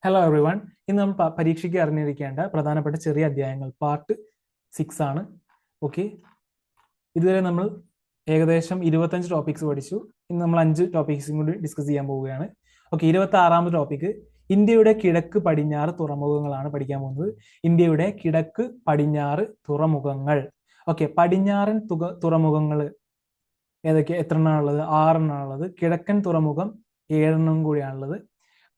Hello every one. ഇന്ന് നമ്മൾ പരീക്ഷയ്ക്ക് അറിഞ്ഞിരിക്കേണ്ട പ്രധാനപ്പെട്ട ചെറിയ അധ്യായങ്ങൾ പാർട്ട് 6 ആണ്. ഓക്കെ, ഇതുവരെ നമ്മൾ ഏകദേശം 25 ടോപ്പിക്സ് പഠിച്ചു. ഇന്ന് നമ്മൾ 5 ടോപ്പിക്സും കൂടി ഡിസ്കസ് ചെയ്യാൻ പോവുകയാണ്. ഓക്കെ, 26ാമത് ടോപ്പിക്ക് ഇന്ത്യയുടെ കിഴക്ക് പടിഞ്ഞാറ് തുറമുഖങ്ങളാണ് പഠിക്കാൻ പോകുന്നത്. ഇന്ത്യയുടെ കിഴക്ക് പടിഞ്ഞാറ് തുറമുഖങ്ങൾ. ഓക്കെ, പടിഞ്ഞാറൻ തുറമുഖങ്ങൾ ഏതൊക്കെ? എത്രണ്ണാണുള്ളത്? 6 കിഴക്കൻ തുറമുഖം 7 കൂടിയാണുള്ളത്.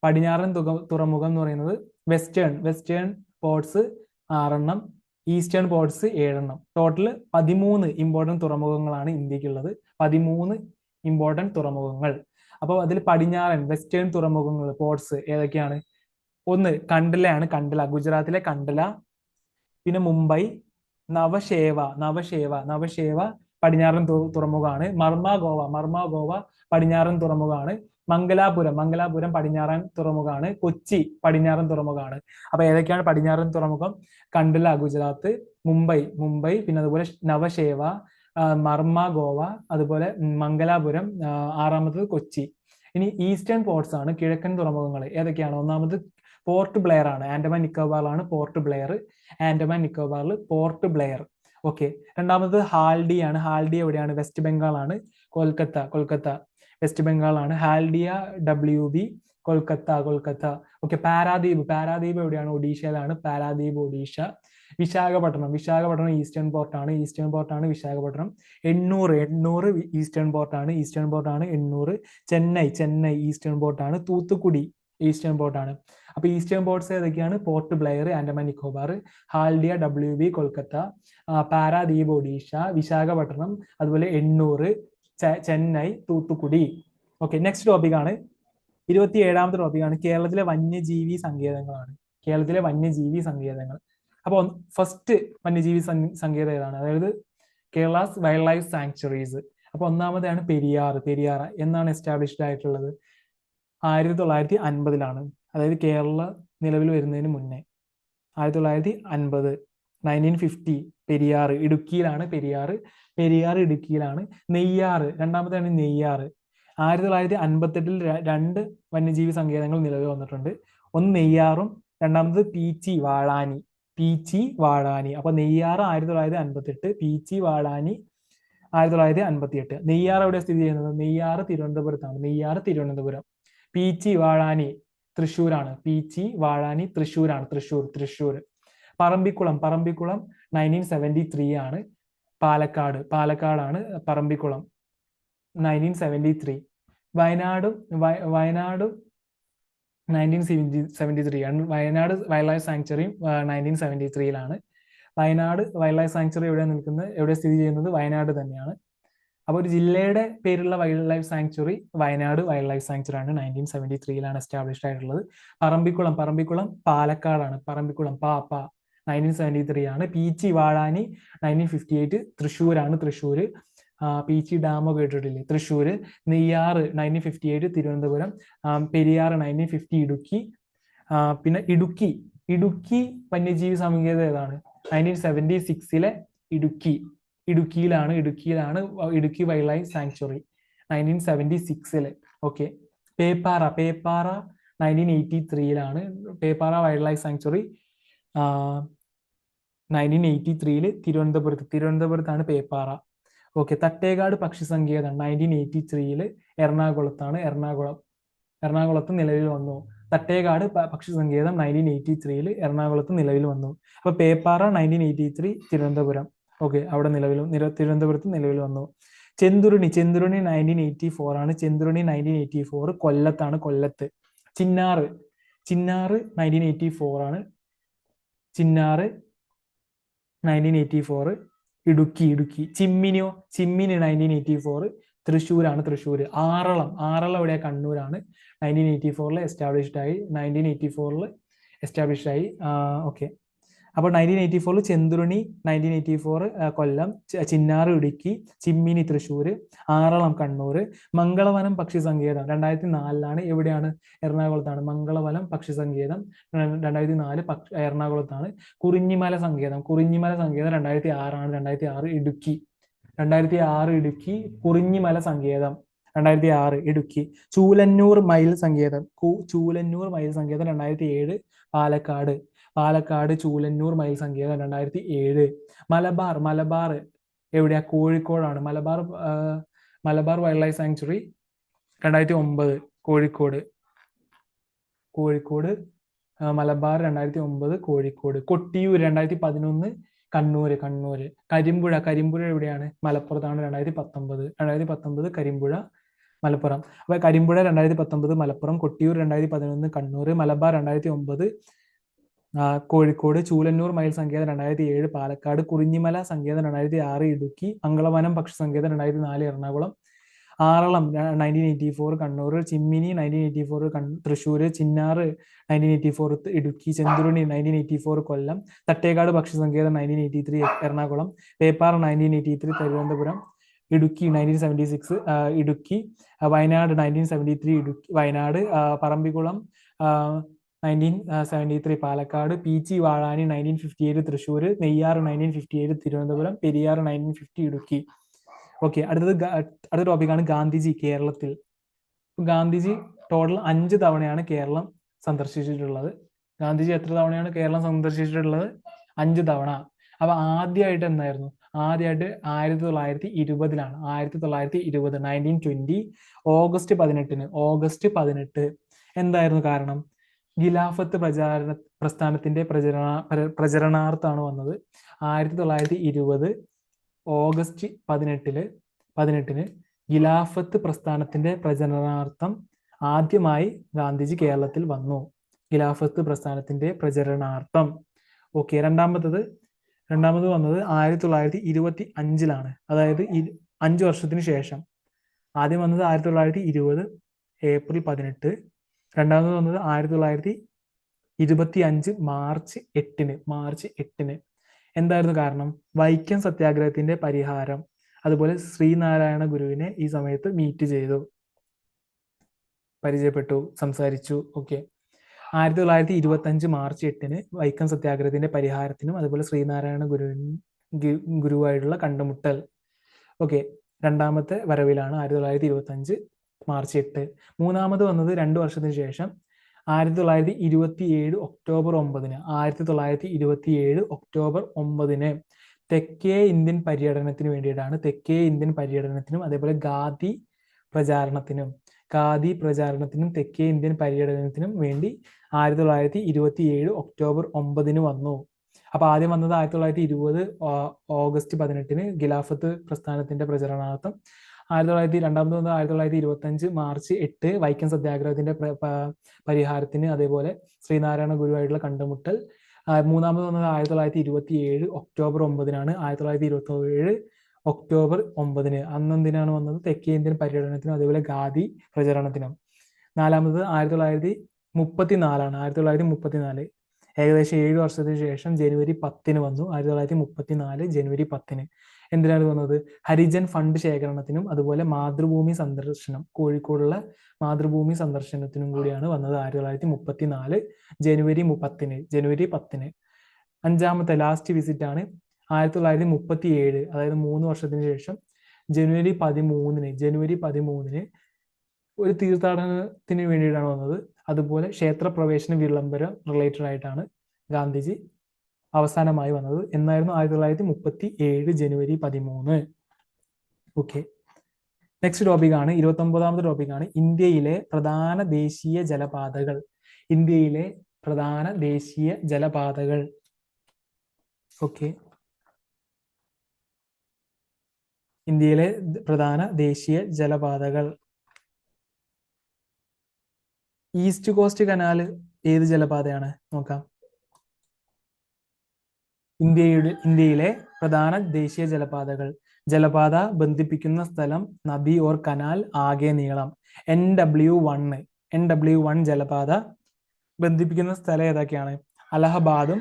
പടിഞ്ഞാറൻ തുറമുഖം എന്ന് പറയുന്നത് western ports 6, eastern ports 7. Total 13 important തുറമുഖങ്ങളാണ് ഇന്ത്യക്കുള്ളത്. 13 ഇമ്പോർട്ടൻറ്റ് തുറമുഖങ്ങൾ. അപ്പോൾ അതിൽ പടിഞ്ഞാറൻ വെസ്റ്റേൺ തുറമുഖങ്ങൾ പോർട്സ് ഏതൊക്കെയാണ്? ഒന്ന് കണ്ടലയാണ്. ഗുജറാത്തിലെ കണ്ടല. പിന്നെ മുംബൈ, നവശേവ പടിഞ്ഞാറൻ തുറമുഖമാണ്. മർമാഗോവ പടിഞ്ഞാറൻ തുറമുഖമാണ്. മംഗലാപുരം പടിഞ്ഞാറൻ തുറമുഖമാണ്. കൊച്ചി പടിഞ്ഞാറൻ തുറമുഖമാണ്. അപ്പൊ ഏതൊക്കെയാണ് പടിഞ്ഞാറൻ തുറമുഖം? കണ്ടല ഗുജറാത്ത്, മുംബൈ, പിന്നെ അതുപോലെ നവശേവ, മർമാഗോവ, അതുപോലെ മംഗലാപുരം, 6ാമത്തത് കൊച്ചി. ഇനി ഈസ്റ്റേൺ പോർട്സ് ആണ് കിഴക്കൻ തുറമുഖങ്ങൾ. ഏതൊക്കെയാണ്? ഒന്നാമത് പോർട്ട് ബ്ലെയർ ആണ്. ആൻഡമാൻ നിക്കോബാറിലാണ് പോർട്ട് ബ്ലെയർ. ഓക്കെ, രണ്ടാമത് ഹാൽഡി ആണ്. ഹാൽഡി എവിടെയാണ്? വെസ്റ്റ് ബംഗാൾ ആണ്. കൊൽക്കത്ത വെസ്റ്റ് ബംഗാൾ ആണ്. ഹാൽഡിയ WB കൊൽക്കത്ത. ഓക്കെ, പാരാദീപ് എവിടെയാണ്? ഒഡീഷയിലാണ്. ഒഡീഷ. വിശാഖപട്ടണം ഈസ്റ്റേൺ പോർട്ടാണ്. വിശാഖപട്ടണം. എണ്ണൂർ ഈസ്റ്റേൺ പോർട്ടാണ്. ചെന്നൈ ഈസ്റ്റേൺ പോർട്ടാണ്. തൂത്തുക്കുടി ഈസ്റ്റേൺ പോർട്ടാണ്. അപ്പൊ ഈസ്റ്റേൺ പോർട്സ് ഏതൊക്കെയാണ്? പോർട്ട് ബ്ലെയർ ആൻഡമാൻ നിക്കോബാർ, ഹാൽഡിയ WB കൊൽക്കത്ത, പാരാദീപ് ഒഡീഷ, വിശാഖപട്ടണം, അതുപോലെ എണ്ണൂർ, ചെന്നൈ, തൂത്തുക്കുടി. ഓക്കെ, നെക്സ്റ്റ് ടോപ്പിക്കാണ് 27ാമത്തെ ടോപ്പിക്കാണ് കേരളത്തിലെ വന്യജീവി സങ്കേതങ്ങൾ. അപ്പോൾ ഫസ്റ്റ് വന്യജീവി സങ്കേതം ഏതാണ്? അതായത് കേരളാസ് വൈൽഡ് ലൈഫ് സാങ്ച്വറീസ്. അപ്പൊ ഒന്നാമതാണ് പെരിയാർ. എന്നാണ് എസ്റ്റാബ്ലിഷ്ഡ് ആയിട്ടുള്ളത്? 1950. അതായത് കേരള നിലവിൽ വരുന്നതിന് മുന്നേ 1950, 1950. പെരിയാർ ഇടുക്കിയിലാണ്. രണ്ടാമത്തെയാണ് നെയ്യാർ. 1958 2 വന്യജീവി സങ്കേതങ്ങൾ നിലവിൽ വന്നിട്ടുണ്ട്. ഒന്ന് നെയ്യാറും, രണ്ടാമത് പീച്ചി വാഴാനി. അപ്പൊ നെയ്യാർ 1958, പീച്ചി വാഴാനി 1958. നെയ്യാർ എവിടെ സ്ഥിതി ചെയ്യുന്നത്? നെയ്യാർ തിരുവനന്തപുരം. പീച്ചി വാഴാനി തൃശ്ശൂരാണ്. തൃശ്ശൂർ. പറമ്പിക്കുളം 1973 ആണ്. പാലക്കാടാണ് പറമ്പിക്കുളം. 1973. വയനാട് 1973 ആണ്. Wayanad wild life sanctuary 1973 Wayanad wild life sanctuary എവിടെ സ്ഥിതി ചെയ്യുന്നത്? വയനാട് തന്നെയാണ്. അപ്പൊ ഒരു ജില്ലയുടെ പേരുള്ള wild life sanctuary Wayanad wild life sanctuary ആണ്. 1973 എസ്റ്റാബ്ലിഷ്ഡ് ആയിട്ടുള്ളത്. പറമ്പിക്കുളം പാലക്കാടാണ്. 1973 ആണ്. പീച്ചി വാഴാനി 1958 തൃശ്ശൂർ. പീച്ചി ഡാം കേട്ടിട്ടില്ലേ? തൃശ്ശൂർ. നെയ്യാർ 1958 തിരുവനന്തപുരം. പെരിയാർ 1950 ഇടുക്കി. പിന്നെ ഇടുക്കി വന്യജീവി സങ്കേതം ഏതാണ്? 1976 ഇടുക്കിയിലാണ് Idukki wildlife sanctuary 1976. Okay, Peppara 1983 Peppara wildlife sanctuary 1983 തിരുവനന്തപുരത്താണ് പേപ്പാറ. ഓക്കെ, തട്ടേക്കാട് പക്ഷി സങ്കേതം 1983 എറണാകുളത്ത് നിലവിൽ വന്നു. തട്ടേക്കാട് പക്ഷി സങ്കേതം 1983 എറണാകുളത്ത് നിലവിൽ വന്നു. അപ്പൊ പേപ്പാറ 1983 തിരുവനന്തപുരം. ഓക്കെ, അവിടെ തിരുവനന്തപുരത്ത് നിലവിൽ വന്നു. ചെന്തുരുണി 1984 ആണ്. 1984 കൊല്ലത്ത്. ചിന്നാർ 1984 ആണ്. 1984 ഇടുക്കി. ചിമ്മിനി 1984 തൃശ്ശൂർ. ആറളം എവിടെയാ? കണ്ണൂരാണ്. 1984 എസ്റ്റാബ്ലിഷ്ഡ് ആയി. ഓക്കെ, അപ്പോൾ 1984 ചെന്തുരുണി, 1984 കൊല്ലം, ചിന്നാർ ഇടുക്കി, ചിമ്മിനി തൃശ്ശൂർ, ആറളം കണ്ണൂർ. മംഗളവനം പക്ഷി സങ്കേതം 2004 എവിടെയാണ്? എറണാകുളത്താണ്. മംഗളവനം പക്ഷി സങ്കേതം 2004 എറണാകുളത്താണ്. കുറിഞ്ഞിമല സങ്കേതം 2006 ആണ്. 2006 ഇടുക്കി. കുറിഞ്ഞിമല സങ്കേതം 2006 ഇടുക്കി. ചൂലന്നൂർ മയിൽ സങ്കേതം 2007 പാലക്കാട് ചൂലന്നൂർ മയിൽ സങ്കേതം 2007. മലബാർ എവിടെയാ? കോഴിക്കോടാണ്. Malabar wild life sanctuary 2009 Kozhikode. Malabar 2009 Kozhikode. Kottiyoor 2011 Kannur. Karimpuzha എവിടെയാണ്? മലപ്പുറത്താണ്. 2019 കരിമ്പുഴ മലപ്പുറം. അപ്പൊ കരിമ്പുഴ 2019 മലപ്പുറം, കൊട്ടിയൂർ 2011 കണ്ണൂർ, മലബാർ 2009 കോഴിക്കോട്, ചൂലന്നൂർ മയിൽ സങ്കേതം 2007 പാലക്കാട്, കുറിഞ്ഞിമല സങ്കേതം 2006 ഇടുക്കി, അങ്കളവനം പക്ഷി സങ്കേതം 2004 എറണാകുളം, ആറളം 1984 കണ്ണൂർ, ചിമ്മിനി 1984 തൃശ്ശൂർ, ചിന്നാർ 1984 ഇടുക്കി, ചെന്തുരുണി 1984 കൊല്ലം, തട്ടേക്കാട് പക്ഷി സങ്കേതം 1983 എറണാകുളം, പേപ്പാറ 1983 തിരുവനന്തപുരം, ഇടുക്കി 1976 ഇടുക്കി, വയനാട് 1973 ഇടുക്കി വയനാട്, പറമ്പിക്കുളം 1973 പാലക്കാട്, പീച്ചി വാഴാനി 1958 തൃശ്ശൂർ, നെയ്യാർ 1958 തിരുവനന്തപുരം, പെരിയാർ 1950 ഇടുക്കി. ഓക്കെ, അടുത്ത ടോപ്പിക്കാണ് ഗാന്ധിജി കേരളത്തിൽ. ഗാന്ധിജി ടോട്ടൽ 5 തവണയാണ് കേരളം സന്ദർശിച്ചിട്ടുള്ളത്. ഗാന്ധിജി എത്ര തവണയാണ് കേരളം സന്ദർശിച്ചിട്ടുള്ളത്? 5 തവണ. അപ്പൊ ആദ്യമായിട്ട് എന്തായിരുന്നു? ആദ്യമായിട്ട് 1920 1920 ഓഗസ്റ്റ് 18 എന്തായിരുന്നു കാരണം? ഖിലാഫത്ത് പ്രസ്ഥാനത്തിന്റെ പ്രചരണാർത്ഥാണ് വന്നത്. 1920 ഓഗസ്റ്റ് 18 ഖിലാഫത്ത് പ്രസ്ഥാനത്തിന്റെ പ്രചരണാർത്ഥം ആദ്യമായി ഗാന്ധിജി കേരളത്തിൽ വന്നു. ഖിലാഫത്ത് പ്രസ്ഥാനത്തിന്റെ പ്രചരണാർത്ഥം. ഓക്കെ, രണ്ടാമത് വന്നത് 1925 അതായത് 5 വർഷത്തിന് ശേഷം. ആദ്യം വന്നത് 1920 ഏപ്രിൽ 18, രണ്ടാമത് വന്നത് 1925 മാർച്ച് 8. എന്തായിരുന്നു കാരണം? വൈക്കം സത്യാഗ്രഹത്തിന്റെ പരിഹാരം. അതുപോലെ ശ്രീനാരായണ ഗുരുവിനെ ഈ സമയത്ത് മീറ്റ് ചെയ്തു, പരിചയപ്പെട്ടു, സംസാരിച്ചു. ഓക്കെ, 1925 മാർച്ച് 8 വൈക്കം സത്യാഗ്രഹത്തിന്റെ പരിഹാരത്തിനും അതുപോലെ ശ്രീനാരായണ ഗുരുവായിട്ടുള്ള കണ്ടുമുട്ടൽ. ഓക്കെ, രണ്ടാമത്തെ വരവിലാണ് 1925 മാർച്ച് 8. മൂന്നാമത് വന്നത് 2 വർഷത്തിന് ശേഷം 1927 ഒക്ടോബർ 9 തെക്കേ ഇന്ത്യൻ പര്യടനത്തിന് വേണ്ടിയിട്ടാണ്. തെക്കേ ഇന്ത്യൻ പര്യടനത്തിനും അതേപോലെ ഖാദി പ്രചാരണത്തിനും തെക്കേ ഇന്ത്യൻ പര്യടനത്തിനും വേണ്ടി 1927 ഒക്ടോബർ 9 വന്നു. അപ്പൊ ആദ്യം വന്നത് 1920 ഓഗസ്റ്റ് 18 ഖിലാഫത്ത് പ്രസ്ഥാനത്തിന്റെ പ്രചരണാർത്ഥം. രണ്ടാമത് വന്നത് 1925 മാർച്ച് 8 വൈക്കം സത്യാഗ്രഹത്തിന്റെ പരിഹാരത്തിന് അതേപോലെ ശ്രീനാരായണ ഗുരുവായിട്ടുള്ള കണ്ടുമുട്ടൽ. മൂന്നാമത് വന്നത് 1927 ഒക്ടോബർ 9 1927 ഒക്ടോബർ 9 അന്നെന്തിനാണ് വന്നത്? തെക്കേ ഇന്ത്യൻ പര്യടനത്തിനും അതേപോലെ ഖാദി പ്രചരണത്തിനും. നാലാമത് 1934 1934 ഏകദേശം 7 വർഷത്തിന് ശേഷം ജനുവരി 10 വന്നു. 1934 ജനുവരി 10 എന്തിനാണ് വന്നത്? ഹരിജൻ ഫണ്ട് ശേഖരണത്തിനും അതുപോലെ മാതൃഭൂമി സന്ദർശനം, കോഴിക്കോടുള്ള മാതൃഭൂമി സന്ദർശനത്തിനും കൂടിയാണ് വന്നത് 1934 ജനുവരി 10. അഞ്ചാമത്തെ ലാസ്റ്റ് വിസിറ്റ് ആണ് 1937, അതായത് 3 വർഷത്തിന് ശേഷം ജനുവരി 13 ഒരു തീർത്ഥാടനത്തിന് വേണ്ടിയിട്ടാണ് വന്നത്. അതുപോലെ ക്ഷേത്രപ്രവേശന വിളംബരം റിലേറ്റഡ് ആയിട്ടാണ് ഗാന്ധിജി അവസാനമായി വന്നത്. എന്നായിരുന്നു? 1937 ജനുവരി 13. ഓക്കെ, നെക്സ്റ്റ് ടോപ്പിക്കാണ് 29ാമത്തെ ടോപ്പിക്കാണ് ഇന്ത്യയിലെ പ്രധാന ദേശീയ ജലപാതകൾ. ഓക്കെ, ഇന്ത്യയിലെ പ്രധാന ദേശീയ ജലപാതകൾ. ഈസ്റ്റ് കോസ്റ്റ് കനാൽ ഏത് ജലപാതയാണ്? നോക്കാം. ഇന്ത്യയിലെ പ്രധാന ദേശീയ ജലപാതകൾ. ജലപാത ബന്ധിപ്പിക്കുന്ന സ്ഥലം, നദി ഓർ കനാൽ, ആകെ നീളം. NW1 ജലപാത ബന്ധിപ്പിക്കുന്ന സ്ഥലം ഏതൊക്കെയാണ്? അലഹബാദും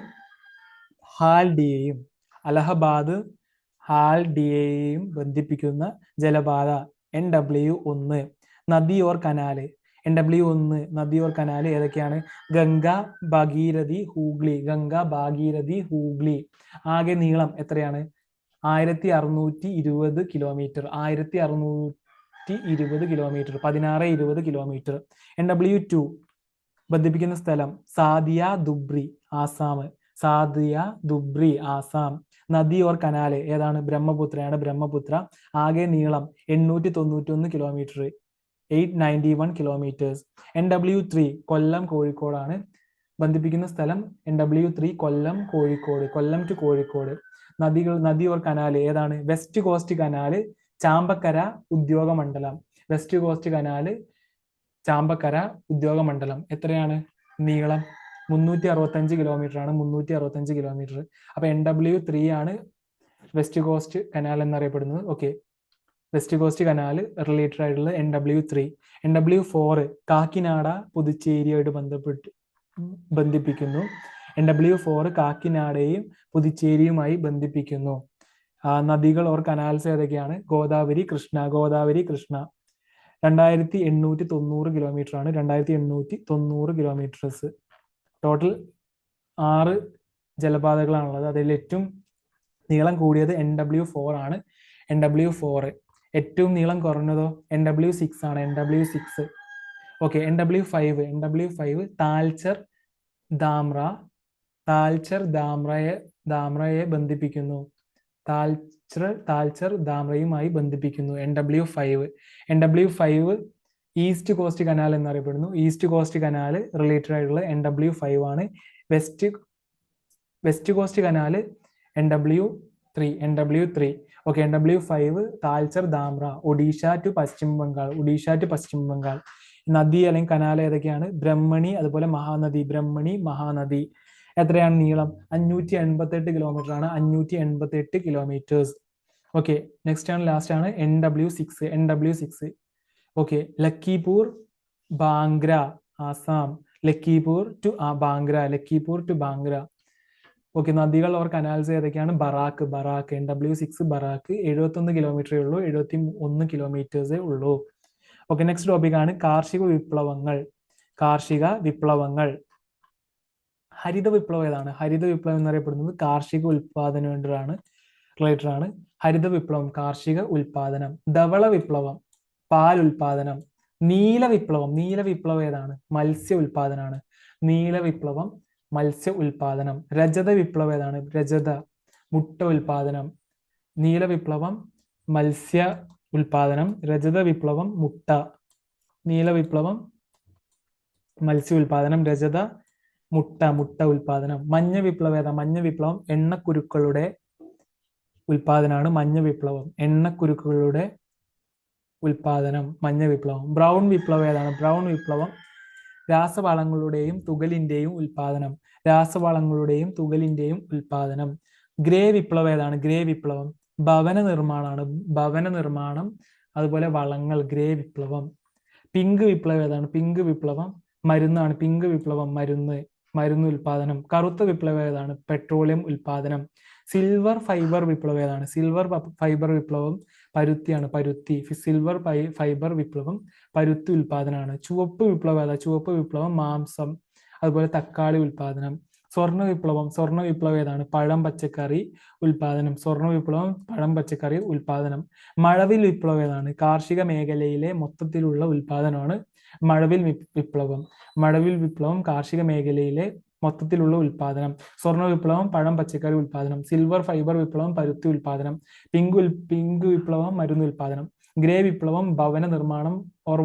ഹാൽഡിയയും ബന്ധിപ്പിക്കുന്ന ജലപാത NW1. നദി ഓർ കനാല് നദി ഓർ കനാല് ഏതൊക്കെയാണ്? ഗംഗ, ഭാഗീരഥി, ഹൂഗ്ലി. ആകെ നീളം എത്രയാണ്? 1620 കിലോമീറ്റർ. 16-20 kilometre, 16-20 kilometre. NW2 ബന്ധിപ്പിക്കുന്ന സ്ഥലം സാദിയ ദുബ്രി, ആസാം. സാദിയ ദുബ്രി, ആസാം. നദി ഓർ കനാല് ഏതാണ്? ബ്രഹ്മപുത്രയാണ്, ബ്രഹ്മപുത്ര. ആകെ നീളം 891 കിലോമീറ്റർ, 891 കിലോമീറ്റേഴ്സ്. NW3 കൊല്ലം കോഴിക്കോടാണ്. ബന്ധിപ്പിക്കുന്ന സ്ഥലം NW3 കൊല്ലം കോഴിക്കോട്, കൊല്ലം ടു കോഴിക്കോട്. നദി ഓർ കനാല് ഏതാണ്? West Coast Canal, Champakkara Udyogamandalam. West Coast Canal, Champakkara Udyogamandalam. എത്രയാണ് നീളം? 365 കിലോമീറ്റർ ആണ്, 365 കിലോമീറ്റർ. അപ്പൊ NW3 ആണ് വെസ്റ്റ് കോസ്റ്റ് കനാൽ എന്നറിയപ്പെടുന്നത്. Okay, west Coast Canal related ആയിട്ടുള്ളത് NW3. NW4 കാക്കിനാട പുതുച്ചേരിയായിട്ട് ബന്ധിപ്പിക്കുന്നു. NW4 കാക്കിനാടയും പുതുച്ചേരിയുമായി ബന്ധിപ്പിക്കുന്നു. നദികൾ ഓർ കനാൽസ് ഏതൊക്കെയാണ്? ഗോദാവരി, കൃഷ്ണ. ഗോദാവരി, കൃഷ്ണ. 2890 കിലോമീറ്റർ ആണ്, 2890 കിലോമീറ്റേഴ്സ്. ടോട്ടൽ 6 ജലപാതകളാണുള്ളത്. അതിൽ ഏറ്റവും നീളം കൂടിയത് NW4 ആണ്. NW4. ഏറ്റവും നീളം കുറഞ്ഞതോ NW6 ആണ്, NW6. Okay, NW5 Talcher Dhamra. Talcher ധാമ്രയെ ബന്ധിപ്പിക്കുന്നു. താൽച്ചർ ധാമ്രയുമായി ബന്ധിപ്പിക്കുന്നു. NW5 ഈസ്റ്റ് കോസ്റ്റ് കനാൽ എന്നറിയപ്പെടുന്നു. ഈസ്റ്റ് കോസ്റ്റ് കനാൽ റിലേറ്റഡ് ആയിട്ടുള്ള NW5 ആണ്. West Coast Canal NW3. Okay, NW5 Talcher Dhamra, Odisha to Paschim Bengal. നദി അല്ലെങ്കിൽ കനാൽ ഏതൊക്കെയാണ്? ബ്രഹ്മണി, അതുപോലെ മഹാനദി. ബ്രഹ്മണി, മഹാനദി. എത്രയാണ് നീളം? 588 കിലോമീറ്റർ ആണ്, 588 കിലോമീറ്റേഴ്സ്. ഓക്കെ, നെക്സ്റ്റ് ആണ്, ലാസ്റ്റ് ആണ് NW6. Okay, Lakhipur Bhanga, Assam. Lakhipur to Bhanga. Okay, നദികൾ ഓർ കനാൽസ് ഏതൊക്കെയാണ്? ബറാക്ക്. NW6 ബറാക്ക്. 71 കിലോമീറ്ററേ ഉള്ളൂ, 71 കിലോമീറ്റേഴ്സേ ഉള്ളൂ. ഓക്കെ, നെക്സ്റ്റ് ടോപ്പിക് ആണ് കാർഷിക വിപ്ലവങ്ങൾ. ഹരിത വിപ്ലവം ഏതാണ്? ഹരിത വിപ്ലവം എന്നറിയപ്പെടുന്നത് കാർഷിക ഉൽപാദനമാണ്, റിലേറ്റഡ് ആണ്. ഹരിത വിപ്ലവം കാർഷിക ഉൽപാദനം. ധവള വിപ്ലവം പാൽ ഉൽപാദനം. നീല വിപ്ലവം ഏതാണ്? മത്സ്യ ഉൽപാദനമാണ്. നീല വിപ്ലവം മത്സ്യ ഉൽപാദനം. രജത വിപ്ലവം ഏതാണ്? രജത മുട്ട ഉൽപാദനം. നീല വിപ്ലവം മത്സ്യ ഉൽപാദനം, രജത വിപ്ലവം മുട്ട. നീല വിപ്ലവം മത്സ്യ ഉൽപാദനം, രജത മുട്ട ഉൽപാദനം. മഞ്ഞ വിപ്ലവം ഏതാ? മഞ്ഞ വിപ്ലവം എണ്ണക്കുരുക്കളുടെ ഉൽപാദനമാണ്. എണ്ണക്കുരുക്കളുടെ ഉൽപാദനം, മഞ്ഞ വിപ്ലവം. ബ്രൗൺ വിപ്ലവം ഏതാണ്? ബ്രൗൺ വിപ്ലവം രാസവളങ്ങളുടെയും തുകലിന്റെയും ഉൽപാദനം. ഗ്രേ വിപ്ലവം ഏതാണ്? ഗ്രേ വിപ്ലവം ഭവന നിർമ്മാണം, അതുപോലെ വളങ്ങൾ. ഗ്രേ വിപ്ലവം. പിങ്ക് വിപ്ലവം ഏതാണ്? പിങ്ക് വിപ്ലവം മരുന്നാണ്. പിങ്ക് വിപ്ലവം മരുന്ന് ഉൽപാദനം. കറുത്ത വിപ്ലവം ഏതാണ്? പെട്രോളിയം ഉൽപാദനം. സിൽവർ ഫൈബർ വിപ്ലവം ഏതാണ്? സിൽവർ ഫൈബർ വിപ്ലവം പരുത്തിയാണ്, പരുത്തി. സിൽവർ ഫൈബർ വിപ്ലവം പരുത്തി ഉൽപാദനമാണ്. ചുവപ്പ് വിപ്ലവം ഏതാ? ചുവപ്പ് വിപ്ലവം മാംസം, അതുപോലെ തക്കാളി ഉൽപാദനം. സ്വർണ്ണ വിപ്ലവം ഏതാണ്? പഴം പച്ചക്കറി ഉൽപാദനം. മഴവിൽ വിപ്ലവം ഏതാണ്? കാർഷിക മേഖലയിലെ മൊത്തത്തിലുള്ള ഉൽപാദനമാണ് മഴവിൽ വിപ്ലവം കാർഷിക മേഖലയിലെ മൊത്തത്തിലുള്ള ഉൽപാദനം. സ്വർണ്ണ വിപ്ലവം പഴം പച്ചക്കറി ഉൽപാദനം. സിൽവർ ഫൈബർ വിപ്ലവം പരുത്തി ഉൽപാദനം. പിങ്ക് വിപ്ലവം മരുന്ന് ഉൽപാദനം. ഗ്രേ വിപ്ലവം ഭവന നിർമ്മാണം ഓർ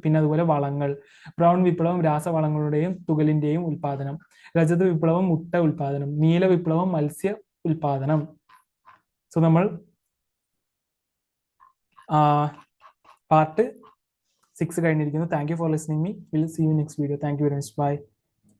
പിന്നെ അതുപോലെ വളങ്ങൾ. ബ്രൗൺ വിപ്ലവം രാസവളങ്ങളുടെയും തുകലിന്റെയും ഉൽപാദനം. രജത വിപ്ലവം മുട്ട ഉൽപാദനം. നീല വിപ്ലവം മത്സ്യ ഉൽപാദനം. സോ നമ്മൾ പാർട്ട് 6 കഴിഞ്ഞിരിക്കുന്നു. Thank you for listening me. Will see you next video. Thank you very much. By.